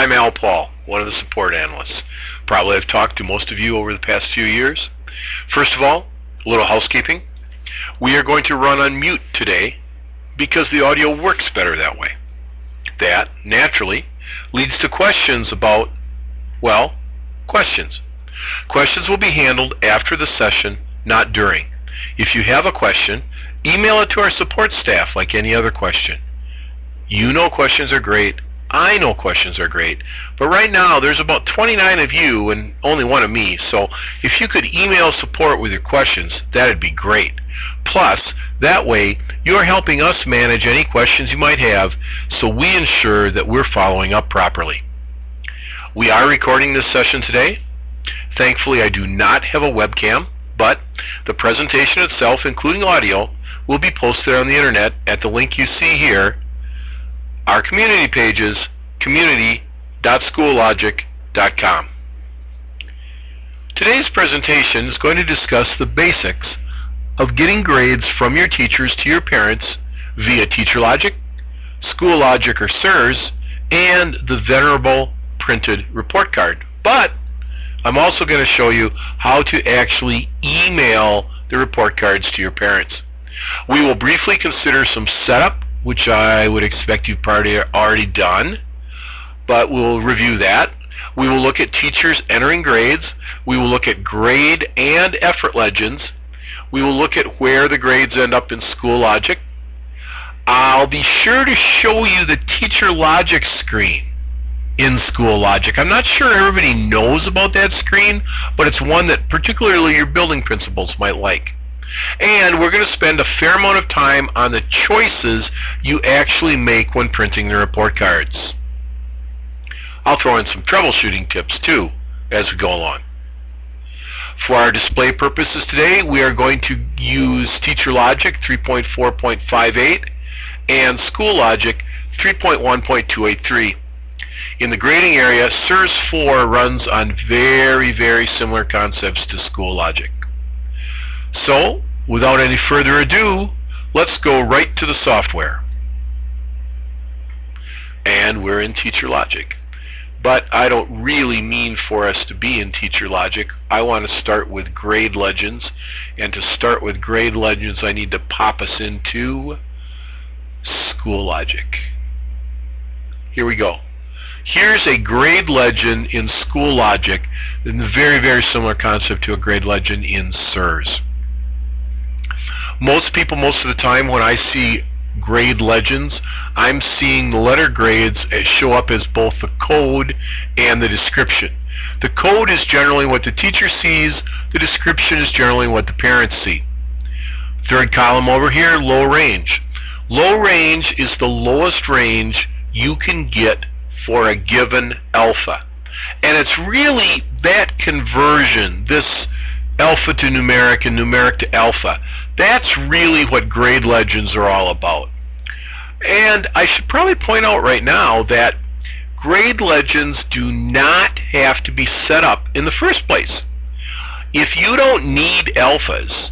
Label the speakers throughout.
Speaker 1: I'm Al Paul, one of the support analysts. Probably I've talked to most of you over the past few years. First of all, a little housekeeping. We are going to run on mute today because the audio works better that way. That, naturally, leads to questions about, well, questions. Questions will be handled after the session, not during. If you have a question, email it to our support staff like any other question. You know questions are great. I know questions are great, but right now there's about 29 of you and only one of me, so if you could email support with your questions, that'd be great. Plus, that way, you're helping us manage any questions you might have, so we ensure that we're following up properly. We are recording this session today. Thankfully, I do not have a webcam, but the presentation itself, including audio, will be posted on the internet at the link you see here. Our community pages, community.schoollogic.com. Today's presentation is going to discuss the basics of getting grades from your teachers to your parents via TeacherLogic, SchoolLogic or SIRS, and the venerable printed report card. But I'm also going to show you how to actually email the report cards to your parents. We will briefly consider some setup, which I would expect you've probably already done, but we'll review that. We will look at teachers entering grades. We will look at grade and effort legends. We will look at where the grades end up in SchoolLogic. I'll be sure to show you the TeacherLogic screen in SchoolLogic. I'm not sure everybody knows about that screen, but it's one that particularly your building principals might like. And we're going to spend a fair amount of time on the choices you actually make when printing the report cards. I'll throw in some troubleshooting tips too as we go along. For our display purposes today, we are going to use TeacherLogic 3.4.58 and SchoolLogic 3.1.283. In the grading area, SIRS 4 runs on very, very similar concepts to SchoolLogic. So, without any further ado, let's go right to the software. And we're in TeacherLogic. But I don't really mean for us to be in TeacherLogic. I want to start with grade legends. And to start with grade legends, I need to pop us into SchoolLogic. Here we go. Here's a grade legend in SchoolLogic, and a very, very similar concept to a grade legend in SIRS. Most people, most of the time, when I see grade legends, I'm seeing the letter grades show up as both the code and the description. The code is generally what the teacher sees, the description is generally what the parents see. Third column over here, low range. Low range is the lowest range you can get for a given alpha. And it's really that conversion, this alpha to numeric and numeric to alpha. That's really what grade legends are all about. And I should probably point out right now that grade legends do not have to be set up in the first place. If you don't need alphas,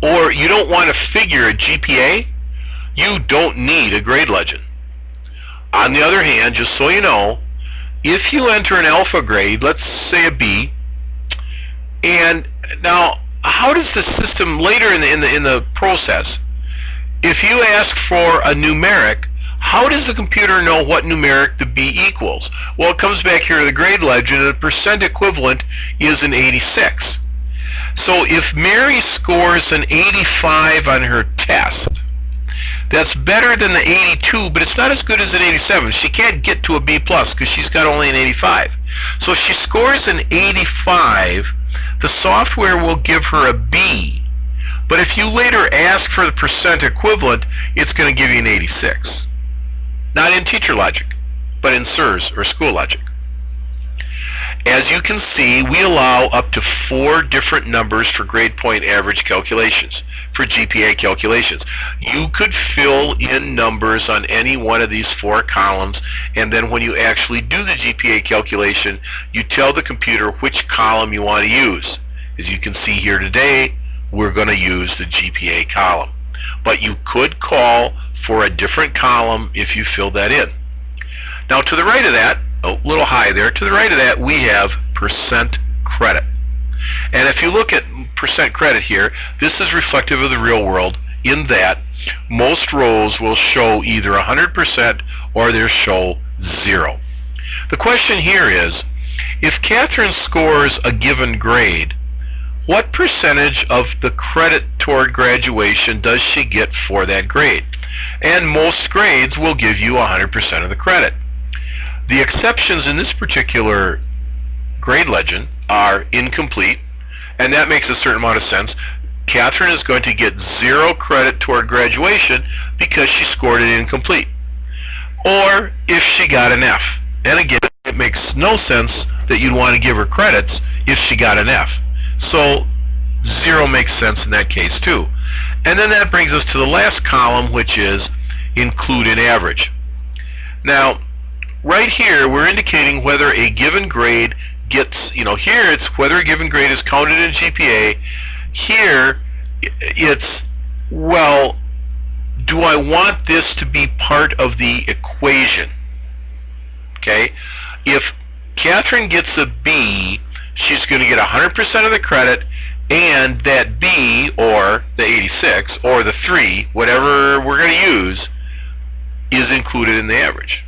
Speaker 1: or you don't want to figure a GPA, you don't need a grade legend. On the other hand, just so you know, if you enter an alpha grade, let's say a B, and now how does the system later in the process, if you ask for a numeric, how does the computer know what numeric the B equals? Well, it comes back here to the grade legend, and the percent equivalent is an 86. So if Mary scores an 85 on her test, that's better than the 82, but it's not as good as an 87. She can't get to a B plus because she's got only an 85. So if she scores an 85, the software will give her a B. But if you later ask for the percent equivalent, it's going to give you an 86. Not in TeacherLogic, but in SIRS or SchoolLogic. As you can see, we allow up to 4 different numbers for grade point average calculations, for GPA calculations. You could fill in numbers on any one of these 4 columns, and then when you actually do the GPA calculation, you tell the computer which column you want to use. As you can see here today, we're going to use the GPA column. But you could call for a different column if you fill that in. Now to the right of that, a little high there. To the right of that, we have percent credit. And if you look at percent credit here, this is reflective of the real world in that most rows will show either 100% or they'll show 0. The question here is, if Catherine scores a given grade, what percentage of the credit toward graduation does she get for that grade? And most grades will give you 100% of the credit. The exceptions in this particular grade legend are incomplete, and that makes a certain amount of sense. Catherine is going to get 0 credit toward graduation because she scored it incomplete. Or if she got an F. And again, it makes no sense that you'd want to give her credits if she got an F. So 0 makes sense in that case too. And then that brings us to the last column, which is include in average. Now, right here, we're indicating whether a given grade gets, here it's whether a given grade is counted in GPA. Here, it's, well, do I want this to be part of the equation? Okay, if Catherine gets a B, she's going to get 100% of the credit, and that B, or the 86, or the 3, whatever we're going to use, is included in the average.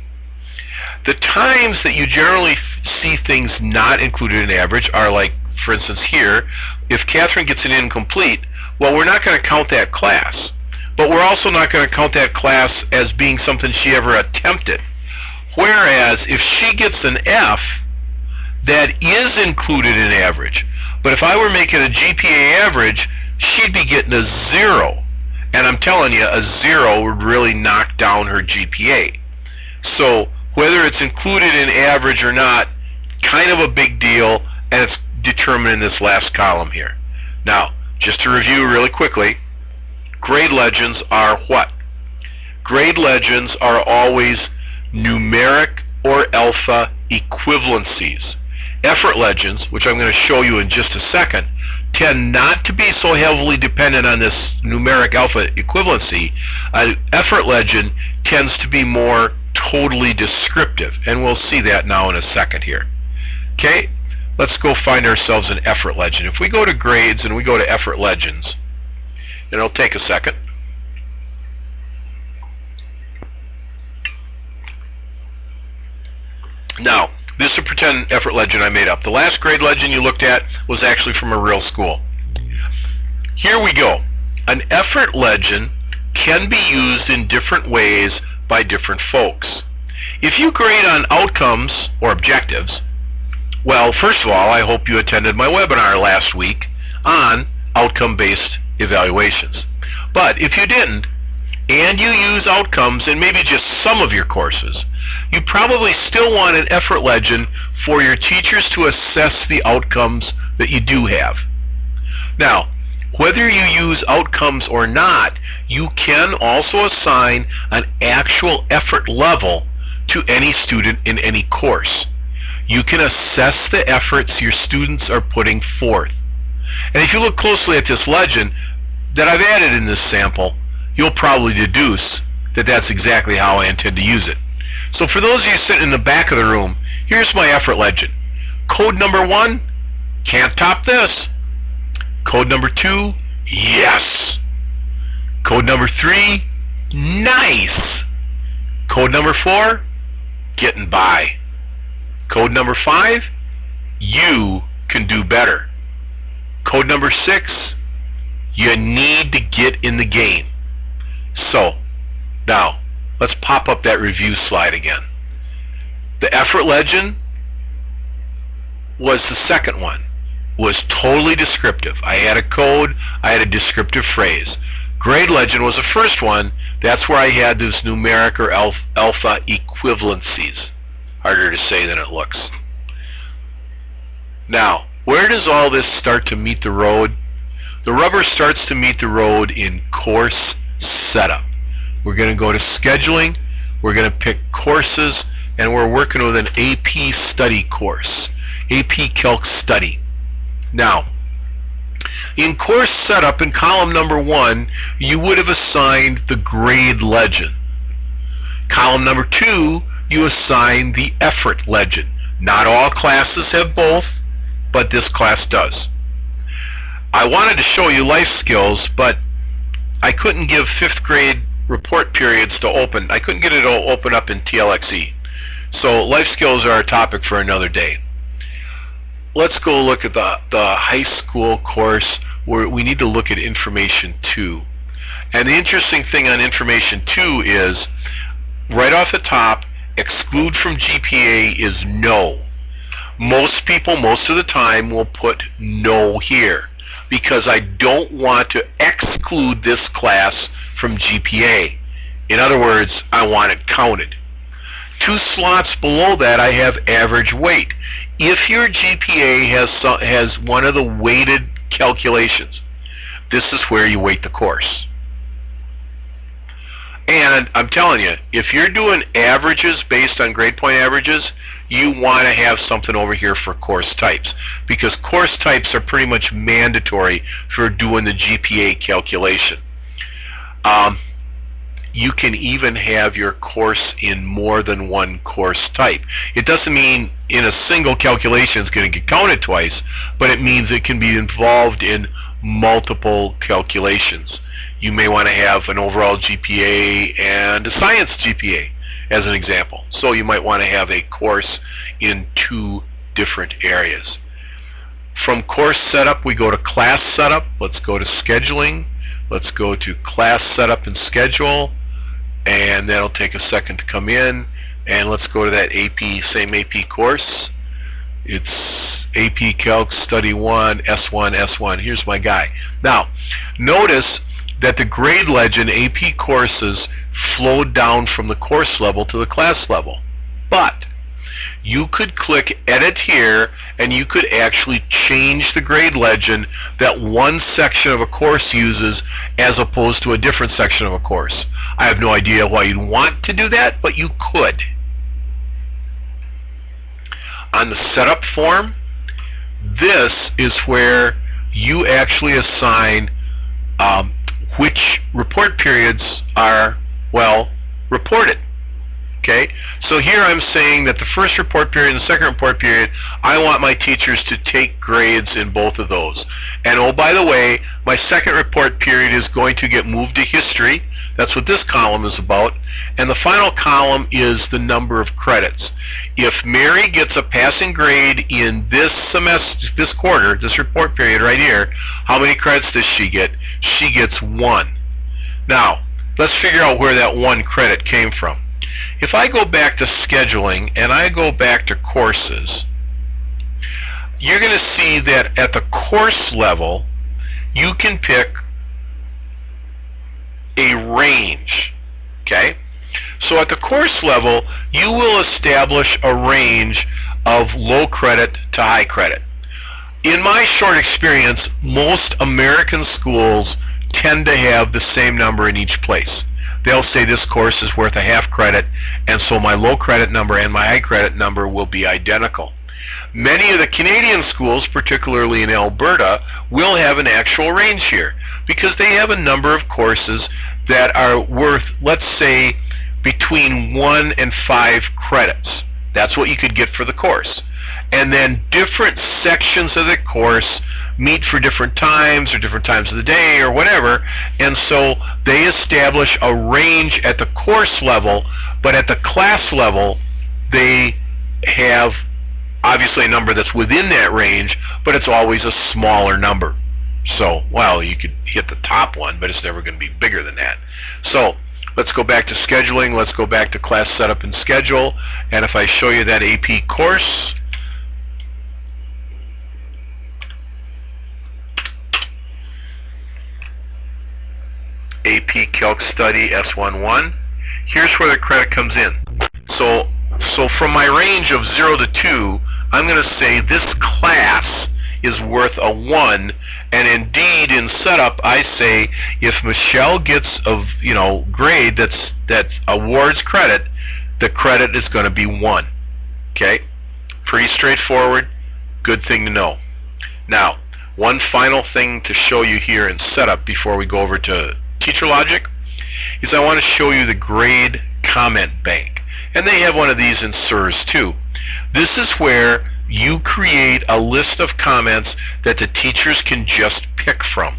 Speaker 1: The times that you generally see things not included in average are like, for instance here, if Catherine gets an incomplete, well, we're not going to count that class. But we're also not going to count that class as being something she ever attempted. Whereas if she gets an F, that is included in average. But if I were making a GPA average, she'd be getting a 0. And I'm telling you, a 0 would really knock down her GPA. So whether it's included in average or not, kind of a big deal, and it's determined in this last column here. Now, just to review really quickly, grade legends are what? Grade legends are always numeric or alpha equivalencies. Effort legends, which I'm going to show you in just a second, tend not to be so heavily dependent on this numeric alpha equivalency. An effort legend tends to be more totally descriptive, and we'll see that now in a second here. Okay, let's go find ourselves an effort legend. If we go to grades and we go to effort legends, and it'll take a second. Now, this is a pretend effort legend I made up. The last grade legend you looked at was actually from a real school. Here we go. An effort legend can be used in different ways by different folks. If you grade on outcomes or objectives, well, first of all, I hope you attended my webinar last week on outcome-based evaluations. But if you didn't, and you use outcomes in maybe just some of your courses, you probably still want an effort legend for your teachers to assess the outcomes that you do have. Now, whether you use outcomes or not, you can also assign an actual effort level to any student in any course. You can assess the efforts your students are putting forth. And if you look closely at this legend that I've added in this sample, you'll probably deduce that that's exactly how I intend to use it. So for those of you sitting in the back of the room, here's my effort legend. Code number 1, can't top this. Code number 2, yes. Code number 3, nice. Code number 4, getting by. Code number 5, you can do better. Code number 6, you need to get in the game. So, now, let's pop up that review slide again. The effort legend was the second one. Was totally descriptive. I had a code, I had a descriptive phrase. Grade legend was the first one. That's where I had those numeric or alpha equivalencies. Harder to say than it looks. Now, where does all this start to meet the road? The rubber starts to meet the road in course setup. We're going to go to scheduling, we're going to pick courses, and we're working with an AP study course, AP Calc Study. Now, in course setup in column number 1, you would have assigned the grade legend. Column number 2, you assign the effort legend. Not all classes have both, but this class does. I wanted to show you life skills, but I couldn't give 5th grade report periods to open. I couldn't get it to open up in TLXE. So life skills are a topic for another day. Let's go look at the high school course where we need to look at information 2. And the interesting thing on information 2 is, right off the top, exclude from GPA is no. Most people, most of the time, will put no here because I don't want to exclude this class from GPA. In other words, I want it counted. 2 slots below that, I have average weight. If your GPA has one of the weighted calculations, this is where you weight the course. And I'm telling you, if you're doing averages based on grade point averages, you want to have something over here for course types, because course types are pretty much mandatory for doing the GPA calculation. You can even have your course in more than one course type. It doesn't mean in a single calculation it's going to get counted twice, but it means it can be involved in multiple calculations. You may want to have an overall GPA and a science GPA as an example. So you might want to have a course in 2 different areas. From course setup, we go to class setup. Let's go to scheduling. Let's go to class setup and schedule, and that'll take a second to come in. And let's go to that same AP course. It's AP Calc Study 1, S1. Here's my guy. Now, notice that the grade legend AP courses flowed down from the course level to the class level. But you could click Edit here, and you could actually change the grade legend that one section of a course uses as opposed to a different section of a course. I have no idea why you'd want to do that, but you could. On the setup form, this is where you actually assign which report periods are, well, reported. Okay, so here I'm saying that the first report period and the second report period, I want my teachers to take grades in both of those. And oh, by the way, my second report period is going to get moved to history. That's what this column is about. And the final column is the number of credits. If Mary gets a passing grade in this semester, this quarter, this report period right here, how many credits does she get? She gets 1. Now, let's figure out where that 1 credit came from. If I go back to scheduling and I go back to courses, you're going to see that at the course level, you can pick a range. Okay? So at the course level, you will establish a range of low credit to high credit. In my short experience, most American schools tend to have the same number in each place. They'll say this course is worth a half credit, and so my low credit number and my high credit number will be identical. Many of the Canadian schools, particularly in Alberta, will have an actual range here because they have a number of courses that are worth, let's say, between 1 and 5 credits. That's what you could get for the course. And then different sections of the course meet for different times or different times of the day or whatever, and so they establish a range at the course level, but at the class level they have obviously a number that's within that range, but it's always a smaller number. So, well, you could hit the top one, but it's never going to be bigger than that. So let's go back to scheduling, let's go back to class setup and schedule, and if I show you that AP course, AP Calc Study S11, here's where the credit comes in. So from my range of 0 to 2, I'm going to say this class is worth a 1, and indeed in setup I say if Michelle gets a grade that awards credit, the credit is going to be 1. Okay? Pretty straightforward, good thing to know. Now, one final thing to show you here in setup before we go over to TeacherLogic is I want to show you the grade comment bank. And they have one of these in SIRS too. This is where you create a list of comments that the teachers can just pick from.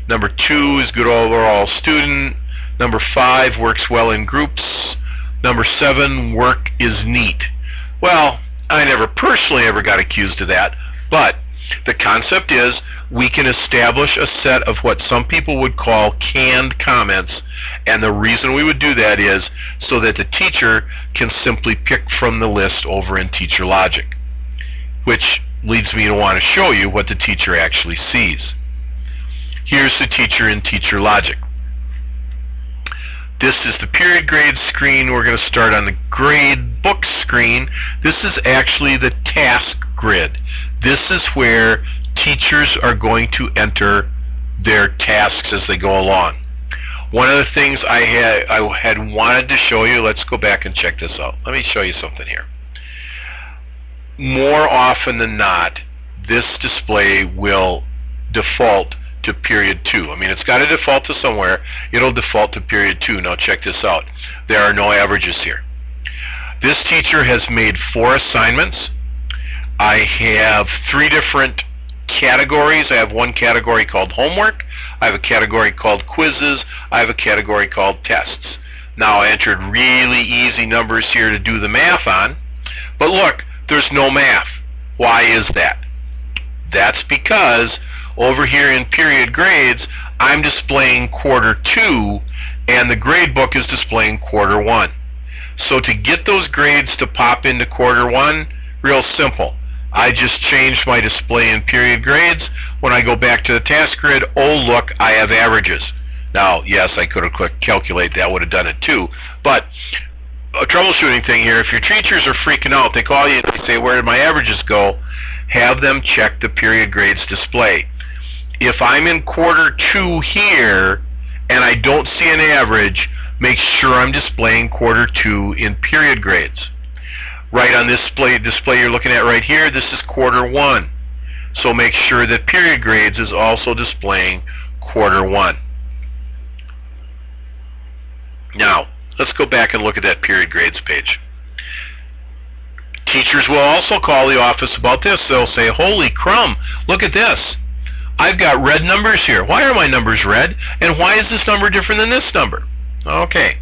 Speaker 1: Number 2 is good overall student. Number 5, works well in groups. Number 7, work is neat. Well, I never personally ever got accused of that, but the concept is we can establish a set of what some people would call canned comments, and the reason we would do that is so that the teacher can simply pick from the list over in TeacherLogic, which leads me to want to show you what the teacher actually sees. Here's the teacher in TeacherLogic. This is the period grade screen. We're going to start on the grade book screen. This is actually the task grid. This is where teachers are going to enter their tasks as they go along. One of the things I had wanted to show you, let's go back and check this out. Let me show you something here. More often than not, this display will default to period 2. I mean, it's got to default to somewhere. It'll default to period 2. Now check this out. There are no averages here. This teacher has made 4 assignments. I have 3 different categories. I have one category called homework. I have a category called quizzes. I have a category called tests. Now I entered really easy numbers here to do the math on, but look, there's no math. Why is that? That's because over here in period grades, I'm displaying quarter 2, and the grade book is displaying quarter 1. So to get those grades to pop into quarter 1, real simple. I just changed my display in period grades. When I go back to the task grid, oh look, I have averages. Now, yes, I could have clicked calculate. That would have done it too. But a troubleshooting thing here, if your teachers are freaking out, they call you and they say, where did my averages go? Have them check the period grades display. If I'm in quarter 2 here and I don't see an average, make sure I'm displaying quarter 2 in period grades. Right on this display you're looking at right here, this is quarter 1. So make sure that period grades is also displaying quarter 1. Now, let's go back and look at that period grades page. Teachers will also call the office about this. They'll say, holy crumb, look at this. I've got red numbers here. Why are my numbers red? And why is this number different than this number? Okay.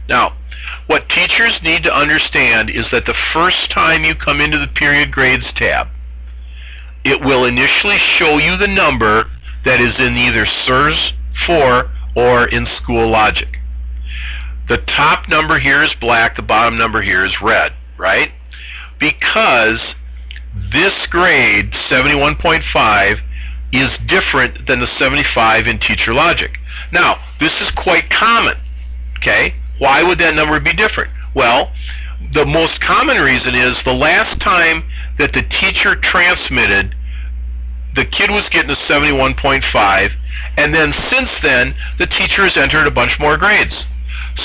Speaker 1: Now, what teachers need to understand is that the first time you come into the period grades tab, it will initially show you the number that is in either SIRS 4 or in TeacherLogic. The top number here is black, the bottom number here is red, right? Because this grade, 71.5, is different than the 75 in TeacherLogic. Now, this is quite common, okay? Why would that number be different? Well, the most common reason is the last time that the teacher transmitted, the kid was getting a 71.5, and then since then, the teacher has entered a bunch more grades.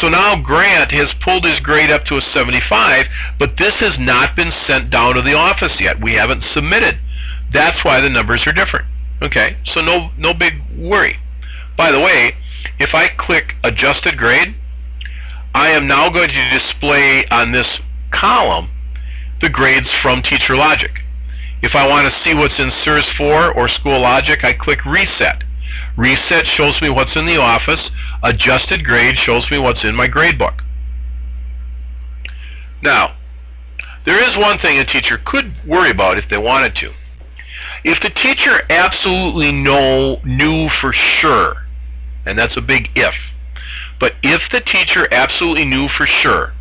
Speaker 1: So now Grant has pulled his grade up to a 75, but this has not been sent down to the office yet. We haven't submitted. That's why the numbers are different. Okay, so no big worry. By the way, if I click adjusted grade, I am now going to display on this column the grades from TeacherLogic. If I want to see what's in SIRS 4 or TeacherLogic, I click reset. Reset shows me what's in the office. Adjusted grade shows me what's in my grade book. Now, there is one thing a teacher could worry about if they wanted to. If the teacher absolutely knew for sure, and that's a big if, but if the teacher absolutely knew for sure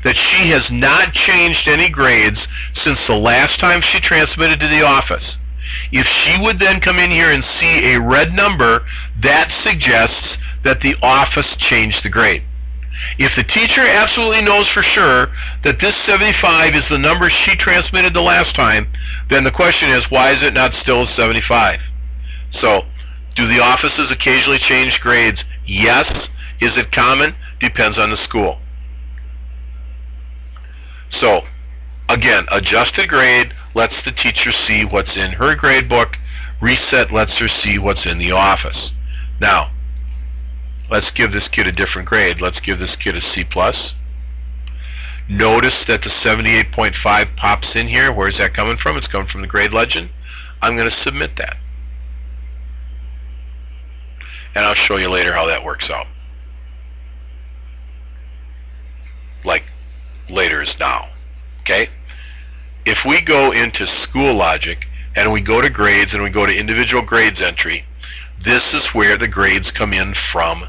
Speaker 1: that she has not changed any grades since the last time she transmitted to the office, if she would then come in here and see a red number, that suggests that the office changed the grade. If the teacher absolutely knows for sure that this 75 is the number she transmitted the last time, then the question is, why is it not still 75? So, do the offices occasionally change grades? Yes. Is it common? Depends on the school. So, again, adjusted grade lets the teacher see what's in her grade book. Reset lets her see what's in the office. Now, let's give this kid a different grade. Let's give this kid a C+. Notice that the 78.5 pops in here. Where's that coming from? It's coming from the grade legend. I'm going to submit that. And I'll show you later how that works out. Like later is now. Okay? If we go into TeacherLogic and we go to grades and we go to individual grades entry, this is where the grades come in from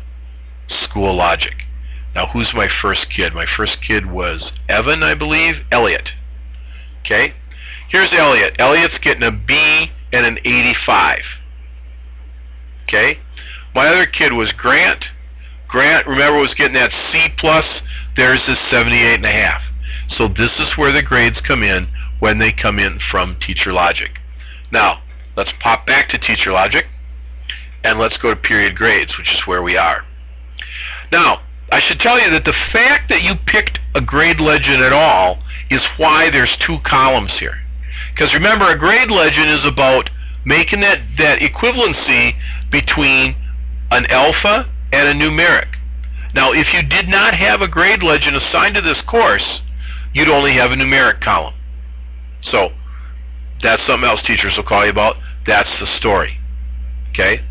Speaker 1: TeacherLogic. Now, who's my first kid? My first kid was Evan, I believe. Elliot. Okay? Here's Elliot. Elliot's getting a B and an 85. Okay? My other kid was Grant. Grant, remember, was getting that C+. There's his 78.5. So this is where the grades come in when they come in from TeacherLogic. Now, let's pop back to TeacherLogic, and let's go to period grades, which is where we are. Now, I should tell you that the fact that you picked a grade legend at all is why there's two columns here. Because remember, a grade legend is about making that equivalency between an alpha and a numeric. Now, if you did not have a grade legend assigned to this course, you'd only have a numeric column. So, that's something else teachers will call you about. That's the story. Okay?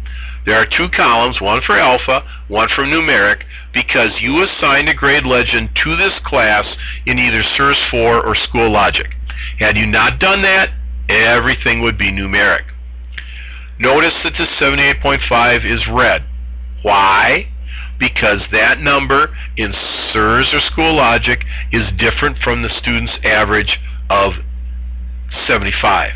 Speaker 1: There are two columns, one for alpha, one for numeric, because you assigned a grade legend to this class in either SIRS 4 or TeacherLogic. Had you not done that, everything would be numeric. Notice that the 78.5 is red. Why? Because that number in SIRS or TeacherLogic is different from the student's average of 75.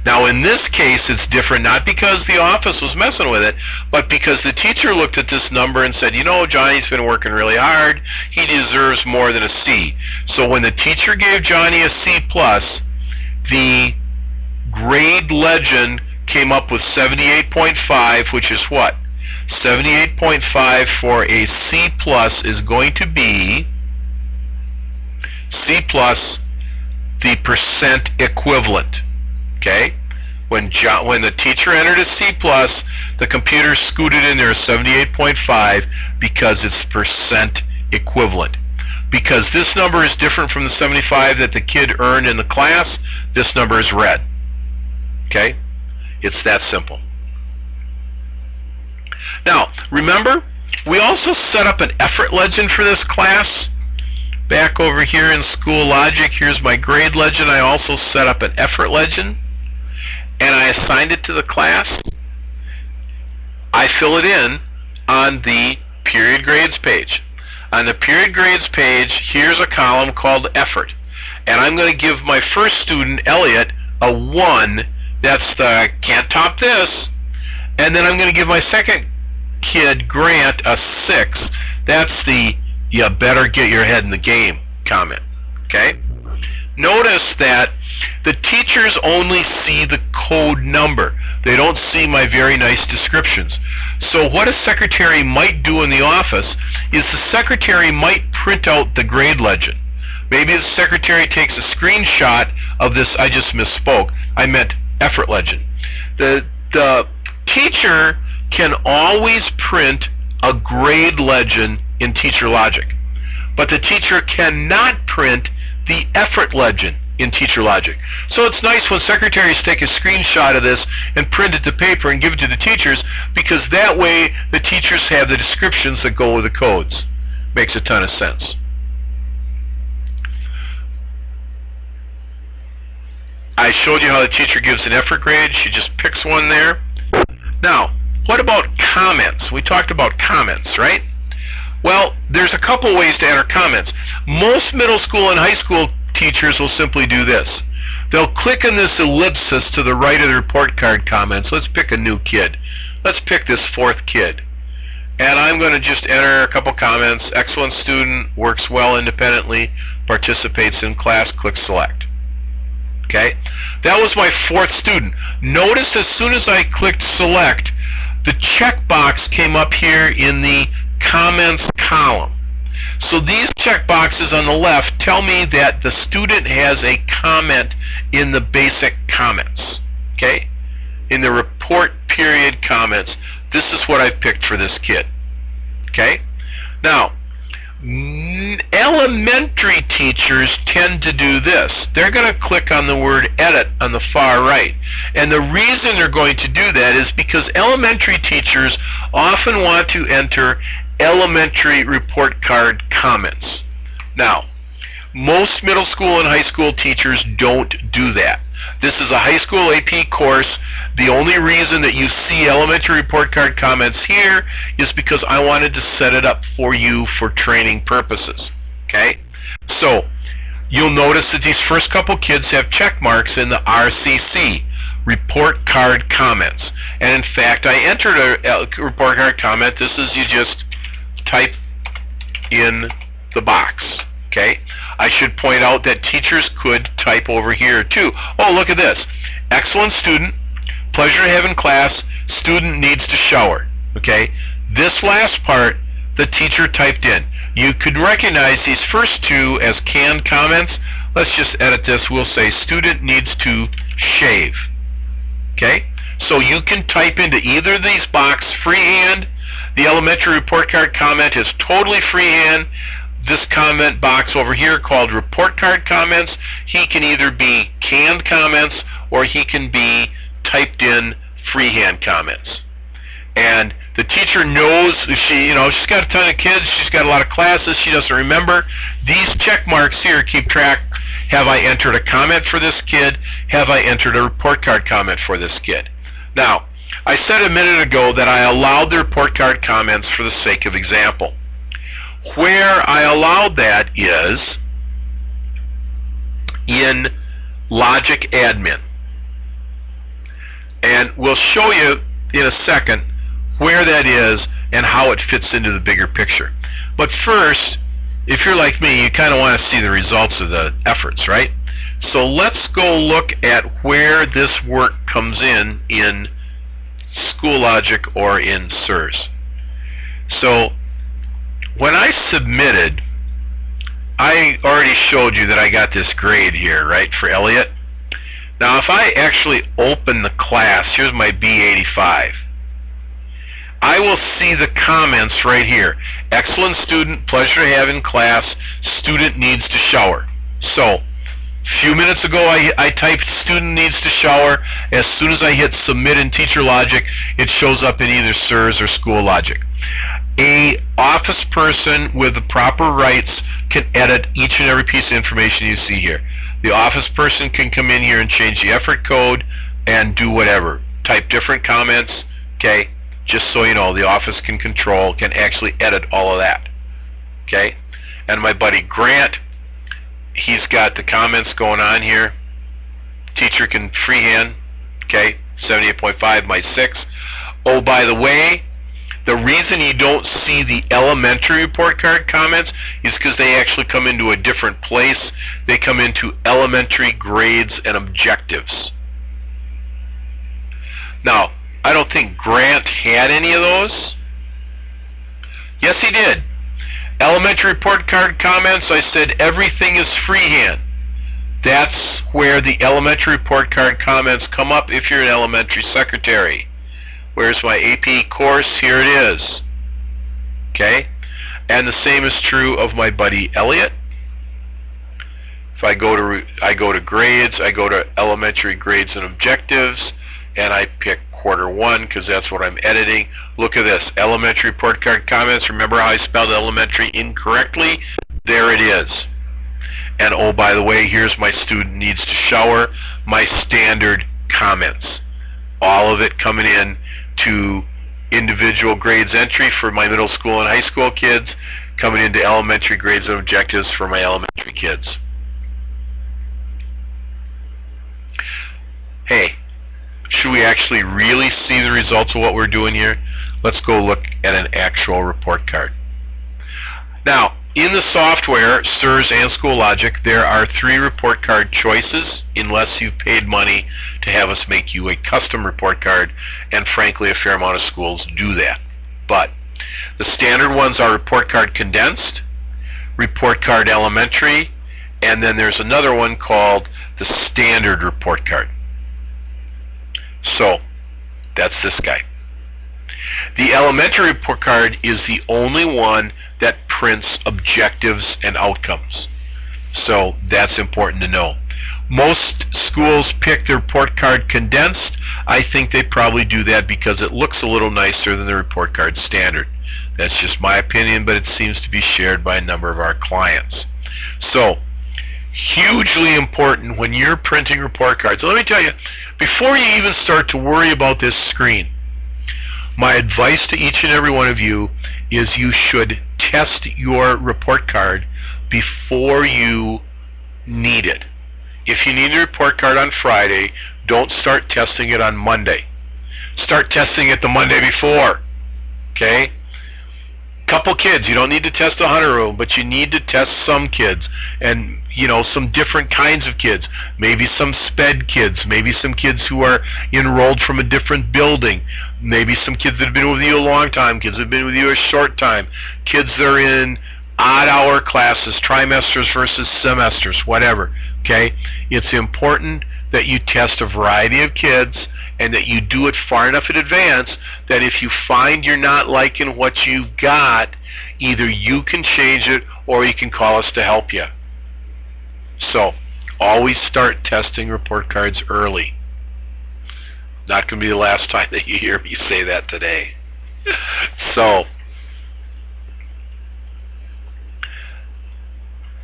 Speaker 1: Now, in this case, it's different not because the office was messing with it, but because the teacher looked at this number and said, you know, Johnny's been working really hard. He deserves more than a C. So when the teacher gave Johnny a C+, the grade legend came up with 78.5, which is what? 78.5 for a C+ is going to be C+, the percent equivalent. Okay? When the teacher entered a C+, the computer scooted in there a 78.5 because it's percent equivalent. Because this number is different from the 75 that the kid earned in the class, this number is red. Okay? It's that simple. Now, remember, we also set up an effort legend for this class. Back over here in TeacherLogic, here's my grade legend. I also set up an effort legend, and I assigned it to the class. I fill it in on the period grades page. On the period grades page, here's a column called effort. And I'm going to give my first student, Elliot, a 1. That's the can't top this. And then I'm going to give my second kid, Grant, a 6. That's the you better get your head in the game comment. Okay? Notice that the teachers only see the code number. They don't see my very nice descriptions. So what a secretary might do in the office is the secretary might print out the grade legend. Maybe the secretary takes a screenshot of this. I just misspoke. I meant effort legend. The teacher can always print a grade legend in TeacherLogic, but the teacher cannot print the effort legend in TeacherLogic. So it's nice when secretaries take a screenshot of this and print it to paper and give it to the teachers, because that way the teachers have the descriptions that go with the codes. Makes a ton of sense. I showed you how the teacher gives an effort grade. She just picks one there. Now, what about comments? We talked about comments, right? Well, there's a couple ways to enter comments. Most middle school and high school teachers will simply do this. They'll click on this ellipsis to the right of the report card comments. Let's pick a new kid. Let's pick this 4th kid. And I'm going to just enter a couple comments. Excellent student, works well independently, participates in class, click select. Okay? That was my 4th student. Notice as soon as I clicked select, the checkbox came up here in the comments column. So these checkboxes on the left tell me that the student has a comment in the basic comments. Okay? In the report period comments, this is what I picked for this kid. Okay? Now, Elementary teachers tend to do this. They're going to click on the word edit on the far right. And the reason they're going to do that is because elementary teachers often want to enter elementary report card comments. Now, most middle school and high school teachers don't do that. This is a high school AP course. The only reason that you see elementary report card comments here is because I wanted to set it up for you for training purposes. Okay? So, you'll notice that these first couple kids have check marks in the RCC, report card comments. And in fact, I entered a report card comment. This is, you just type in the box. Okay? I should point out that teachers could type over here too. Oh, look at this. Excellent student. Pleasure to have in class. Student needs to shower. Okay? This last part, the teacher typed in. You could recognize these first two as canned comments. Let's just edit this. We'll say student needs to shave. Okay? So you can type into either of these boxes freehand. The elementary report card comment is totally freehand. This comment box over here called report card comments, he can either be canned comments or he can be typed in freehand comments. And the teacher knows, she's got a ton of kids, she's got a lot of classes, she doesn't remember. These check marks here keep track. Have I entered a comment for this kid? Have I entered a report card comment for this kid? Now, I said a minute ago that I allowed the report card comments for the sake of example. Where I allowed that is in Logic Admin. And we'll show you in a second where that is and how it fits into the bigger picture. But first, if you're like me, you kind of want to see the results of the efforts, right? So let's go look at where this work comes in TeacherLogic or in SIRS. So when I submitted, I already showed you that I got this grade here, right, for Elliot. Now if I actually open the class, here's my B85. I will see the comments right here. Excellent student, pleasure to have in class, student needs to shower. So, a few minutes ago I typed student needs to shower. As soon as I hit submit in TeacherLogic, it shows up in either SIRS or SchoolLogic. A office person with the proper rights can edit each and every piece of information you see here. The office person can come in here and change the effort code and do whatever. Type different comments, okay? Just so you know, the office can actually edit all of that, okay? And my buddy Grant, he's got the comments going on here. Teacher can freehand, okay? 78.5, my 6. Oh, by the way, the reason you don't see the elementary report card comments is because they actually come into a different place. They come into elementary grades and objectives. Now, I don't think Grant had any of those. Yes, he did. Elementary report card comments, I said everything is freehand. That's where the elementary report card comments come up if you're an elementary secretary. Where's my AP course? Here it is. Okay? And the same is true of my buddy Elliot. If I go to grades, I go to elementary grades and objectives, and I pick quarter 1 because that's what I'm editing. Look at this. Elementary report card comments. Remember how I spelled elementary incorrectly? There it is. And oh, by the way, here's my student needs to shower, my standard comments. All of it coming in to individual grades entry for my middle school and high school kids, coming into elementary grades and objectives for my elementary kids. Hey, should we actually really see the results of what we're doing here? Let's go look at an actual report card. Now, in the software, SIRS and SchoolLogic, there are 3 report card choices unless you've paid money to have us make you a custom report card, and frankly a fair amount of schools do that. But the standard ones are report card condensed, report card elementary, and then there's another one called the standard report card. So, that's this guy. The elementary report card is the only one that prints objectives and outcomes. So that's important to know. Most schools pick the report card condensed. I think they probably do that because it looks a little nicer than the report card standard. That's just my opinion, but it seems to be shared by a number of our clients. So, hugely important when you're printing report cards. So let me tell you, before you even start to worry about this screen, my advice to each and every one of you is you should test your report card before you need it. If you need a report card on Friday, don't start testing it on Monday. Start testing it the Monday before. Okay? Couple kids, you don't need to test 100 of them, but you need to test some kids, and some different kinds of kids. Maybe some SPED kids, maybe some kids who are enrolled from a different building, maybe some kids that have been with you a long time, kids that have been with you a short time, kids that are in odd hour classes, trimesters versus semesters, whatever. Okay? It's important that you test a variety of kids and that you do it far enough in advance that if you find you're not liking what you've got, either you can change it or you can call us to help you. So, always start testing report cards early. Not going to be the last time that you hear me say that today. So,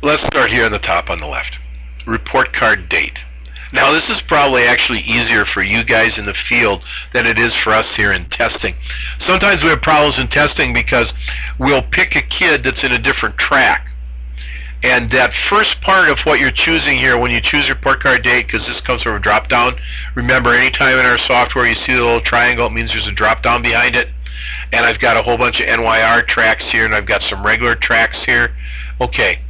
Speaker 1: let's start here on the top on the left. Report card date. Now this is probably actually easier for you guys in the field than it is for us here in testing. Sometimes we have problems in testing because we'll pick a kid that's in a different track. And that first part of what you're choosing here when you choose your report card date, because this comes from a drop down, remember anytime in our software you see the little triangle, it means there's a drop down behind it. And I've got a whole bunch of NYR tracks here and I've got some regular tracks here. Okay,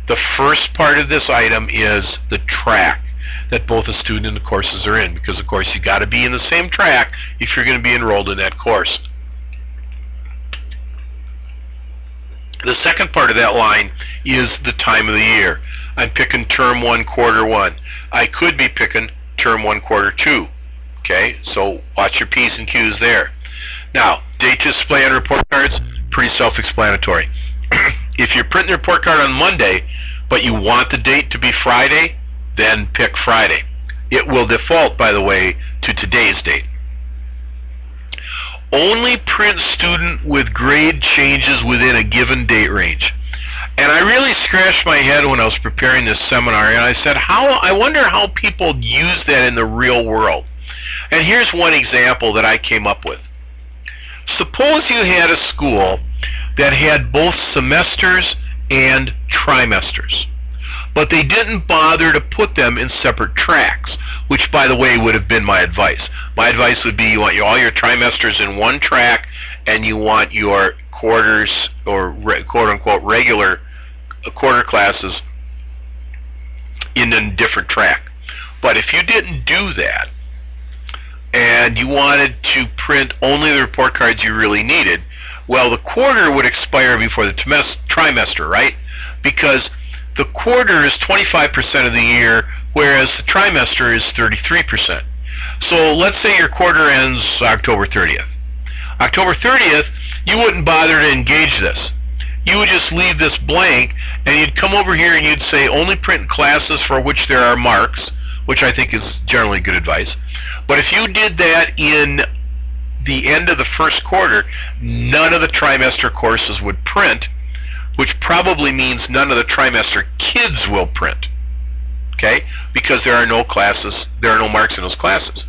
Speaker 1: the first part of this item is the track that both the student and the courses are in, because of course you got to be in the same track if you're going to be enrolled in that course. The second part of that line is the time of the year. I'm picking term 1, quarter 1. I could be picking term 1, quarter 2. Okay, so watch your P's and Q's there. Now, date to display on report cards, pretty self-explanatory. If you're printing the report card on Monday, but you want the date to be Friday, then pick Friday. It will default, by the way, to today's date. Only print student with grade changes within a given date range. And I really scratched my head when I was preparing this seminar, and I said, I wonder how people use that in the real world. And here's one example that I came up with. Suppose you had a school that had both semesters and trimesters, but they didn't bother to put them in separate tracks, which, by the way, would have been my advice. My advice would be you want all your trimesters in one track, and you want your quarters, or quote-unquote regular quarter classes, in a different track. But if you didn't do that, and you wanted to print only the report cards you really needed, well, the quarter would expire before the trimester, right? Because the quarter is 25% of the year, whereas the trimester is 33%. So let's say your quarter ends October 30th. October 30th, you wouldn't bother to engage this. You would just leave this blank, and you'd come over here and you'd say only print classes for which there are marks, which I think is generally good advice. But if you did that in the end of the first quarter, none of the trimester courses would print, which probably means none of the trimester kids will print, okay? Because there are no classes, there are no marks in those classes.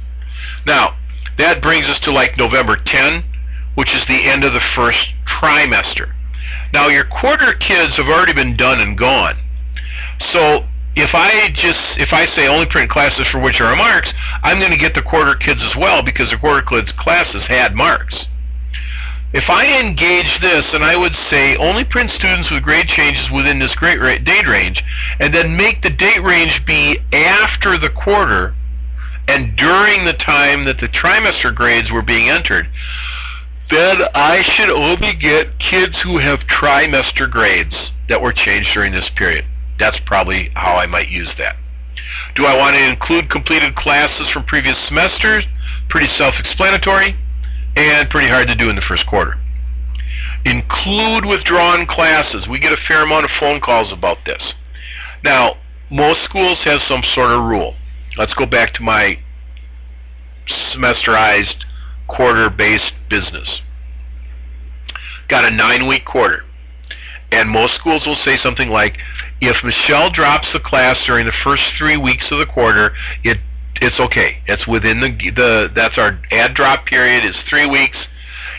Speaker 1: Now, that brings us to like November 10, which is the end of the first trimester. Now, your quarter kids have already been done and gone. So if I say only print classes for which there are marks, I'm going to get the quarter kids as well because the quarter kids classes had marks. If I engage this and I would say only print students with grade changes within this date range, and then make the date range be after the quarter and during the time that the trimester grades were being entered, then I should only get kids who have trimester grades that were changed during this period. That's probably how I might use that. Do I want to include completed classes from previous semesters? Pretty self-explanatory. and pretty hard to do in the first quarter. Include withdrawn classes. We get a fair amount of phone calls about this. Now, most schools have some sort of rule. Let's go back to my semesterized quarter-based business. Got a 9-week quarter. And most schools will say something like, if Michelle drops the class during the first 3 weeks of the quarter, it's okay. It's within that's our add drop period is 3 weeks.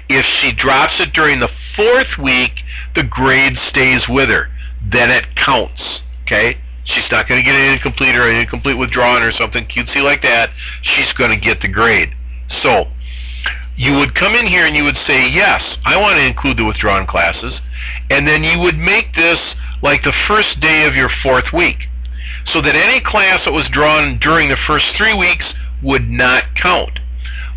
Speaker 1: If she drops it during the 4th week, the grade stays with her. Then it counts. Okay? She's not going to get an incomplete or an incomplete withdrawn or something cutesy like that. She's going to get the grade. So, you would come in here and you would say, yes, I want to include the withdrawn classes, and then you would make this like the first day of your 4th week, so that any class that was drawn during the first 3 weeks would not count.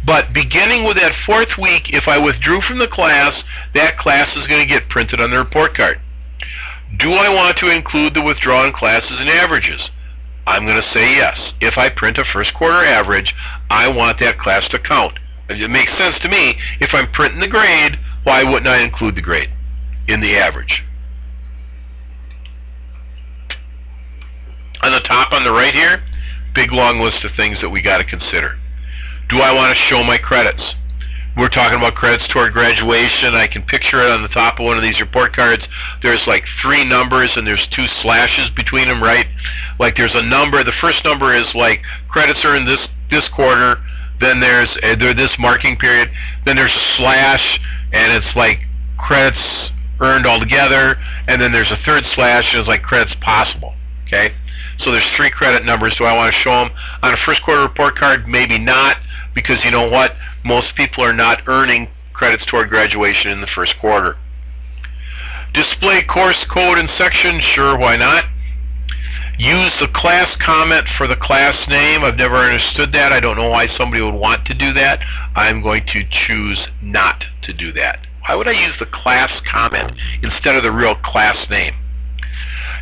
Speaker 1: But beginning with that 4th week, if I withdrew from the class, that class is going to get printed on the report card. Do I want to include the withdrawn classes and averages? I'm going to say yes. If I print a first quarter average, I want that class to count. It makes sense to me. If I'm printing the grade, why wouldn't I include the grade in the average? On the top on the right here, big long list of things that we got to consider. Do I want to show my credits? We're talking about credits toward graduation. I can picture it on the top of one of these report cards. There's like 3 numbers and there's 2 slashes between them, right? Like there's a number. The first number is like credits earned this quarter. Then there's this marking period. Then there's a slash, and it's like credits earned altogether. And then there's a 3rd slash, and it's like credits possible. Okay? So there's 3 credit numbers. Do I want to show them on a first quarter report card? Maybe not, because you know what? Most people are not earning credits toward graduation in the first quarter. Display course code and section? Sure, why not? Use the class comment for the class name. I've never understood that. I don't know why somebody would want to do that. I'm going to choose not to do that. Why would I use the class comment instead of the real class name?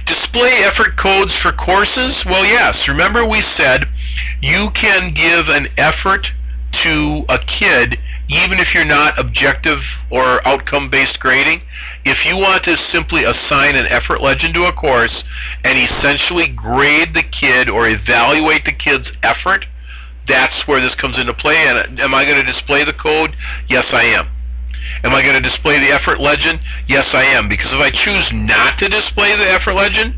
Speaker 1: Display effort codes for courses? Well, yes. Remember we said you can give an effort to a kid even if you're not objective or outcome-based grading. If you want to simply assign an effort legend to a course and essentially grade the kid or evaluate the kid's effort, that's where this comes into play. And am I going to display the code? Yes, I am. Am I going to display the effort legend? Yes, I am. Because if I choose not to display the effort legend,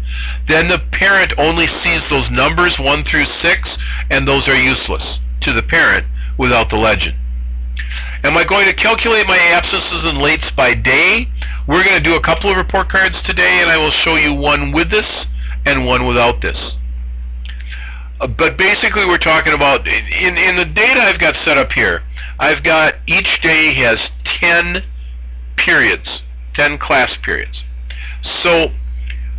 Speaker 1: then the parent only sees those numbers 1 through 6, and those are useless to the parent without the legend. Am I going to calculate my absences and lates by day? We're going to do a couple of report cards today, and I will show you one with this and one without this. But basically we're talking about, in the data I've got set up here, I've got each day has 10 periods, 10 class periods. So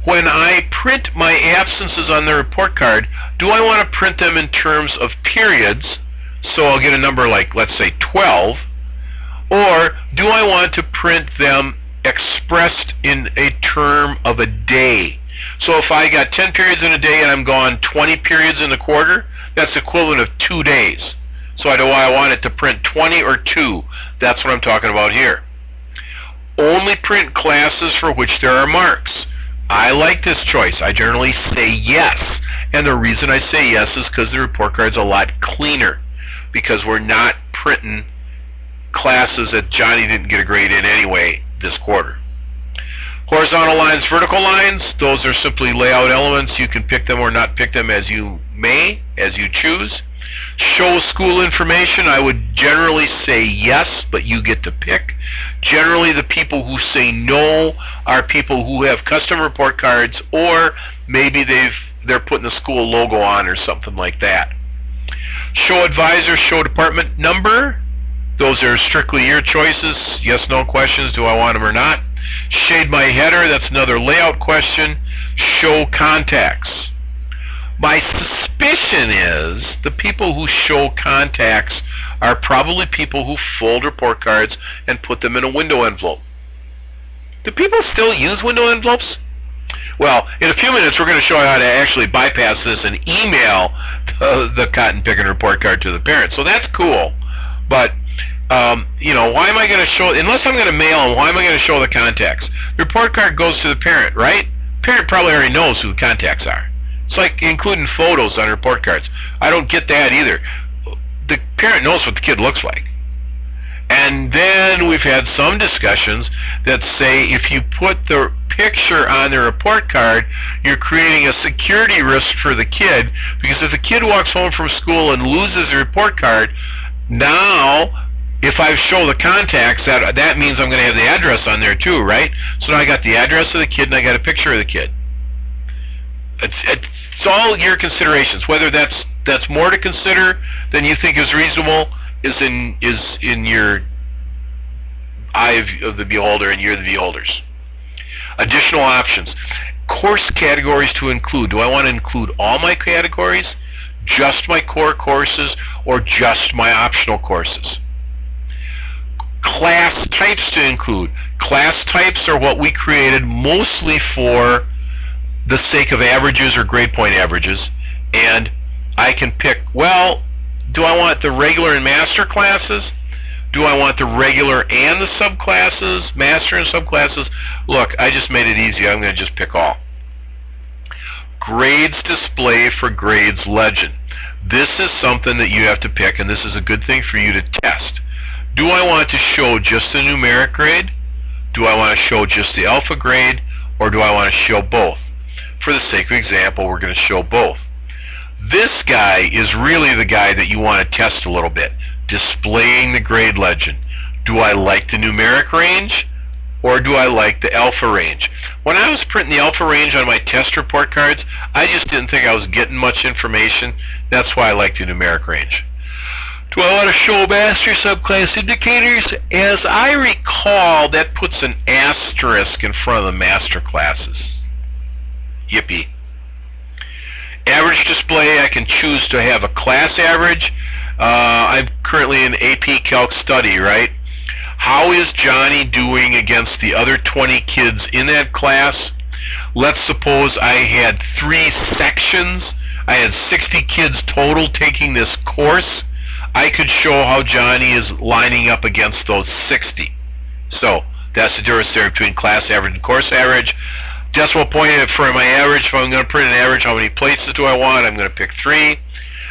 Speaker 1: when I print my absences on the report card, do I want to print them in terms of periods? So I'll get a number like, let's say 12, or do I want to print them expressed in a term of a day? So if I got 10 periods in a day and I'm gone 20 periods in a quarter, that's equivalent of 2 days. So do I want it to print 20 or 2? That's what I'm talking about here. Only print classes for which there are marks. I like this choice. I generally say yes. And the reason I say yes is because the report card's a lot cleaner, because we're not printing classes that Johnny didn't get a grade in anyway this quarter. Horizontal lines, vertical lines, those are simply layout elements. You can pick them or not pick them as you may, as you choose. Show school information, I would generally say yes, but you get to pick. Generally the people who say no are people who have custom report cards, or maybe they're putting the school logo on or something like that. Show advisor, show department number, those are strictly your choices. Yes, no questions, do I want them or not? Shade my header, that's another layout question. Show contacts. My suspicion is the people who show contacts are probably people who fold report cards and put them in a window envelope. Do people still use window envelopes? Well, in a few minutes we're going to show you how to actually bypass this and email the cotton picking report card to the parent. So that's cool. But You know, why am I going to show, unless I'm going to mail them, why am I going to show the contacts? The report card goes to the parent, right? Parent probably already knows who the contacts are. It's like including photos on report cards. I don't get that either. The parent knows what the kid looks like. And then we've had some discussions that say if you put the picture on the report card, you're creating a security risk for the kid, because if the kid walks home from school and loses the report card, now if I show the contacts, that means I'm going to have the address on there too, right? So now I got the address of the kid and I got a picture of the kid. It's all your considerations. Whether that's more to consider than you think is reasonable is in your eye of the beholder, and you're the beholders. Additional options. Course categories to include. Do I want to include all my categories, just my core courses, or just my optional courses? Class types to include. Class types are what we created mostly for the sake of averages or grade point averages, and I can pick, well, do I want the regular and master classes? Do I want the regular and the subclasses, master and subclasses? Look, I just made it easy. I'm going to just pick all. Grades display for grades legend. This is something that you have to pick, and this is a good thing for you to test. Do I want to show just the numeric grade? Do I want to show just the alpha grade? Or do I want to show both? For the sake of example, we're going to show both. This guy is really the guy that you want to test a little bit. Displaying the grade legend. Do I like the numeric range, or do I like the alpha range? When I was printing the alpha range on my test report cards, I just didn't think I was getting much information. That's why I like the numeric range. Do I want to show master subclass indicators? As I recall, that puts an asterisk in front of the master classes. Yippee. Average display, I can choose to have a class average. I'm currently in AP Calc Study, right? How is Johnny doing against the other 20 kids in that class? Let's suppose I had 3 sections. I had 60 kids total taking this course. I could show how Johnny is lining up against those 60. So that's the difference there between class average and course average. Decimal point for my average. If I'm going to print an average, how many places do I want? I'm going to pick 3.